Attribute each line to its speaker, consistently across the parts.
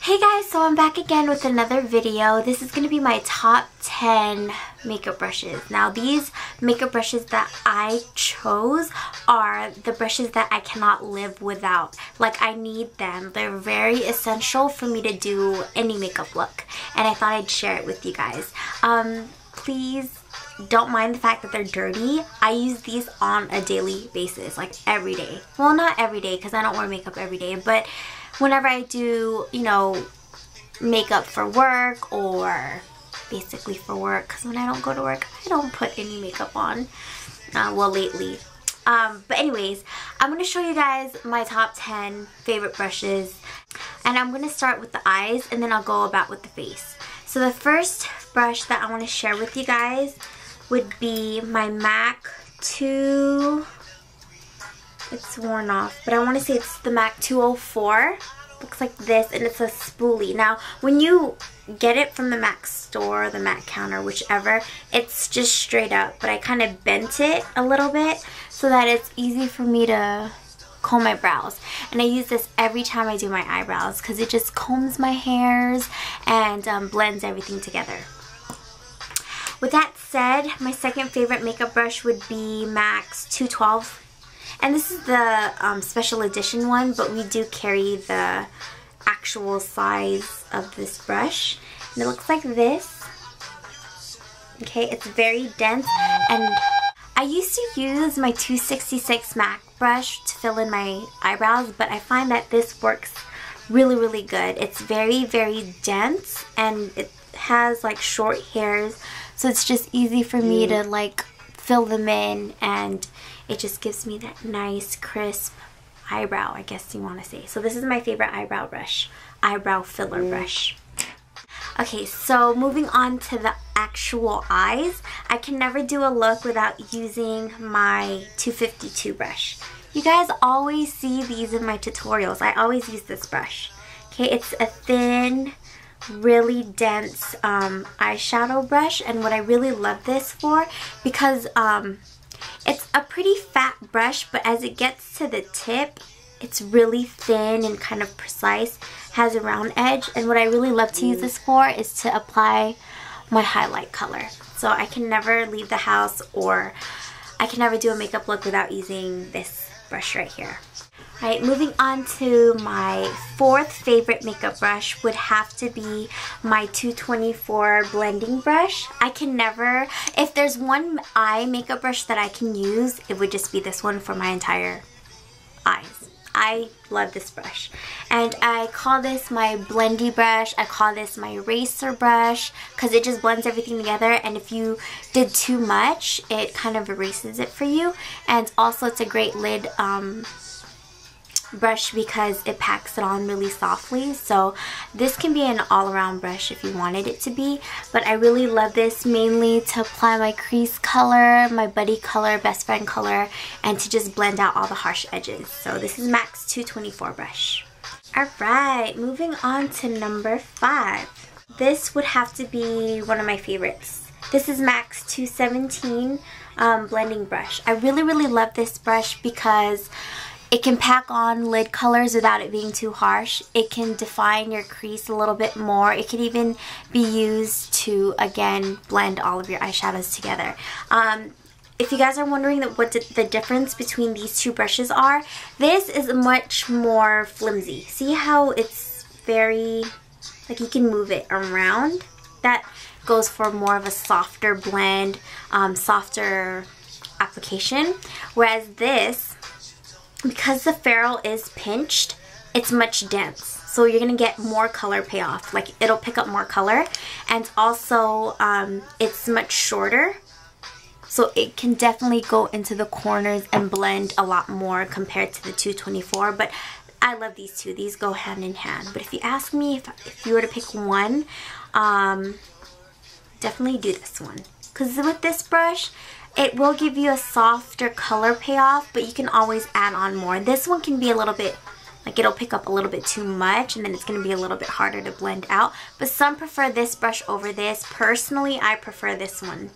Speaker 1: Hey guys, so I'm back again with another video. This is going to be my top 10 makeup brushes. Now these makeup brushes that I chose are the brushes that I cannot live without. Like, I need them. They're very essential for me to do any makeup look, and I thought I'd share it with you guys. Please don't mind the fact that they're dirty. I use these on a daily basis, like every day. Well, not every day because I don't wear makeup every day, but whenever I do, you know, makeup for work or basically for work, because when I don't go to work, I don't put any makeup on. Well, lately. But anyways, I'm going to show you guys my top 10 favorite brushes. And I'm going to start with the eyes and then I'll go about with the face. So the first brush that I want to share with you guys would be my M.A.C 2... It's worn off, but I want to say it's the M.A.C 204. Looks like this, and it's a spoolie. Now, when you get it from the M.A.C store, the M.A.C counter, whichever, it's just straight up, but I kind of bent it a little bit so that it's easy for me to comb my brows. And I use this every time I do my eyebrows because it just combs my hairs and blends everything together. With that said, my second favorite makeup brush would be M.A.C 212. And this is the special edition one, but we do carry the actual size of this brush. And it looks like this. Okay, it's very dense. And I used to use my 266 M.A.C brush to fill in my eyebrows, but I find that this works really, really good. It's very, very dense, and it has like short hairs, so it's just easy for me to like fill them in, and it just gives me that nice crisp eyebrow, I guess you want to say. So this is my favorite eyebrow brush, eyebrow filler brush. Okay, so moving on to the actual eyes, I can never do a look without using my 252 brush. You guys always see these in my tutorials. I always use this brush. Okay, it's a thin, really dense eyeshadow brush, and what I really love this for, because it's a pretty fat brush, but as it gets to the tip, it's really thin and kind of precise, has a round edge, and what I really love to use this for is to apply my highlight color. So I can never leave the house, or I can never do a makeup look without using this brush right here. Alright, moving on to my fourth favorite makeup brush would have to be my 224 blending brush. I can never, if there's one eye makeup brush that I can use, it would just be this one for my entire eyes. I love this brush. And I call this my blendy brush. I call this my eraser brush because it just blends everything together, and if you did too much, it kind of erases it for you. And also it's a great lid brush because it packs it on really softly. So this can be an all-around brush if you wanted it to be, but I really love this mainly to apply my crease color, my buddy color, best friend color, and to just blend out all the harsh edges. So this is M.A.C 224 brush. Alright, moving on to number 5. This would have to be one of my favorites. This is M.A.C 217 blending brush. I really, really love this brush because it can pack on lid colors without it being too harsh. It can define your crease a little bit more. It can even be used to, again, blend all of your eyeshadows together. If you guys are wondering what the difference between these two brushes are, this is much more flimsy. See how it's very, like you can move it around? That goes for more of a softer blend, softer application. Whereas this, because the ferrule is pinched, it's much dense. So you're going to get more color payoff. Like, it'll pick up more color. And also, it's much shorter. So it can definitely go into the corners and blend a lot more compared to the 224. But I love these two. These go hand in hand. But if you ask me if you were to pick one, definitely do this one. Because with this brush, it will give you a softer color payoff, but you can always add on more. This one can be a little bit, like it'll pick up a little bit too much, and then it's going to be a little bit harder to blend out. But some prefer this brush over this. Personally, I prefer this one.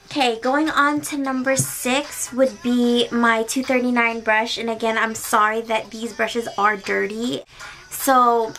Speaker 1: Okay, going on to number 6 would be my 239 brush. And again, I'm sorry that these brushes are dirty. So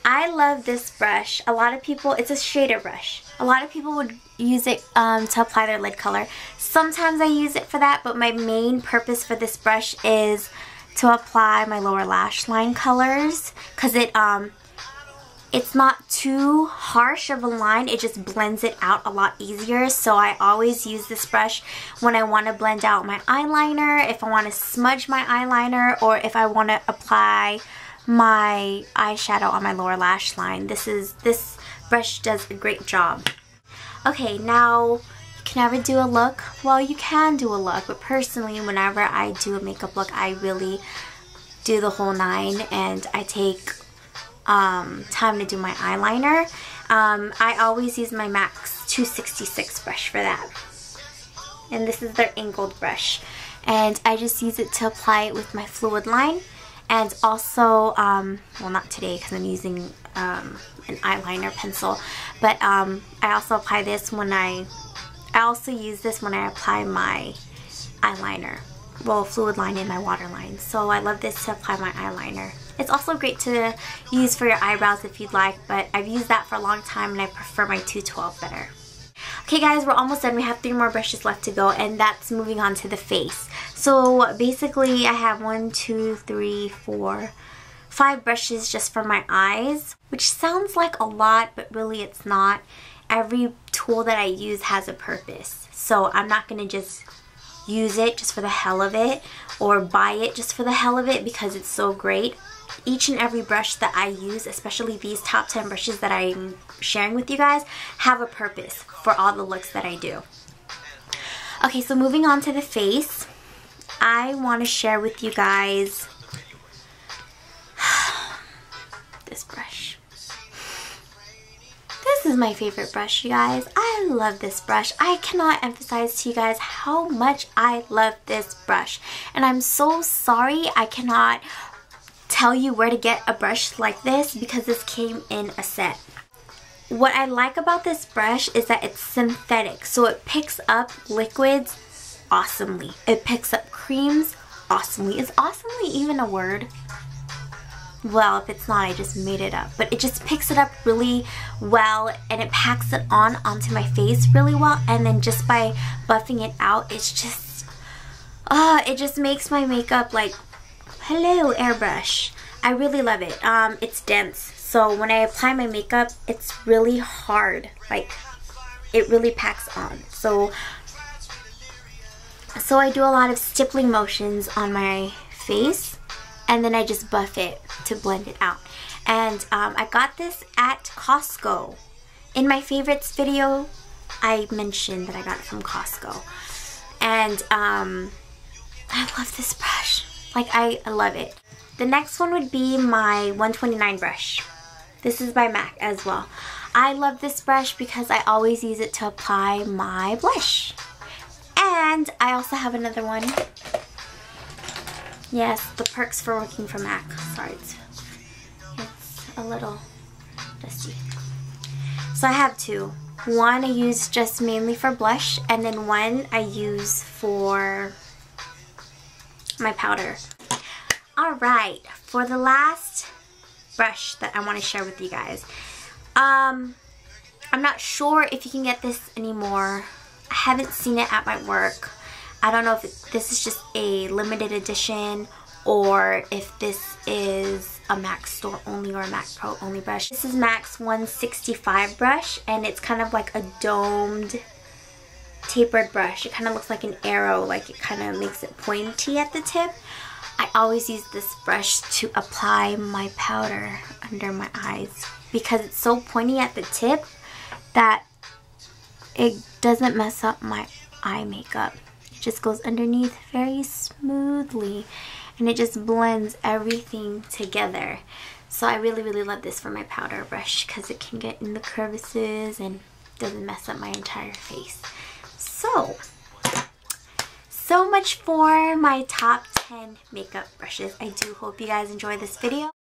Speaker 1: I love this brush. A lot of people, it's a shader brush. A lot of people would use it to apply their lid color. Sometimes I use it for that, but my main purpose for this brush is to apply my lower lash line colors, because it's not too harsh of a line. It just blends it out a lot easier. So I always use this brush when I want to blend out my eyeliner, if I want to smudge my eyeliner, or if I want to apply my eyeshadow on my lower lash line. This brush does a great job. Okay, now you can never do a look. Well, you can do a look, but personally, whenever I do a makeup look, I really do the whole 9, and I take time to do my eyeliner. I always use my M.A.C 266 brush for that, and this is their angled brush, and I just use it to apply it with my fluid line. And also, well, not today because I'm using an eyeliner pencil, but I also apply this when I also use this when I apply my eyeliner, well, fluid line in my waterline. So I love this to apply my eyeliner. It's also great to use for your eyebrows if you'd like, but I've used that for a long time and I prefer my 212 better. Okay guys, we're almost done. We have 3 more brushes left to go, and that's moving on to the face. So basically I have 1, 2, 3, 4, 5 brushes just for my eyes, which sounds like a lot, but really it's not. Every tool that I use has a purpose. So I'm not going to just use it just for the hell of it, or buy it just for the hell of it because it's so great. Each and every brush that I use, especially these top 10 brushes that I'm sharing with you guys, have a purpose for all the looks that I do. Okay, so moving on to the face, I want to share with you guys this brush. This is my favorite brush, you guys. I love this brush. I cannot emphasize to you guys how much I love this brush. And I'm so sorry I cannot tell you where to get a brush like this because this came in a set. What I like about this brush is that it's synthetic, so it picks up liquids awesomely. It picks up creams awesomely. Is awesomely even a word? Well, if it's not, I just made it up. But it just picks it up really well, and it packs it onto my face really well, and then just by buffing it out, it's just, it just makes my makeup like, hello, airbrush. I really love it. It's dense, so when I apply my makeup, it's really hard. Like, it really packs on. So I do a lot of stippling motions on my face, and then I just buff it to blend it out. And I got this at Costco. In my favorites video, I mentioned that I got it from Costco. And I love this brush. Like, I love it. The next one would be my 129 brush. This is by M.A.C as well. I love this brush because I always use it to apply my blush. And I also have another one. Yes, the perks for working for M.A.C. Sorry, it's a little dusty. So I have 2. One I use just mainly for blush, and then one I use for my powder. Alright, for the last brush that I want to share with you guys. I'm not sure if you can get this anymore. I haven't seen it at my work. I don't know if this is just a limited edition or if this is a M.A.C store only or a M.A.C Pro only brush. This is M.A.C 165 brush, and it's kind of like a domed, tapered brush. It kind of looks like an arrow, like it kind of makes it pointy at the tip. I always use this brush to apply my powder under my eyes because it's so pointy at the tip that it doesn't mess up my eye makeup. It just goes underneath very smoothly, and it just blends everything together. So I really, really love this for my powder brush because it can get in the crevices and doesn't mess up my entire face. So much for my top 10 makeup brushes. I do hope you guys enjoy this video.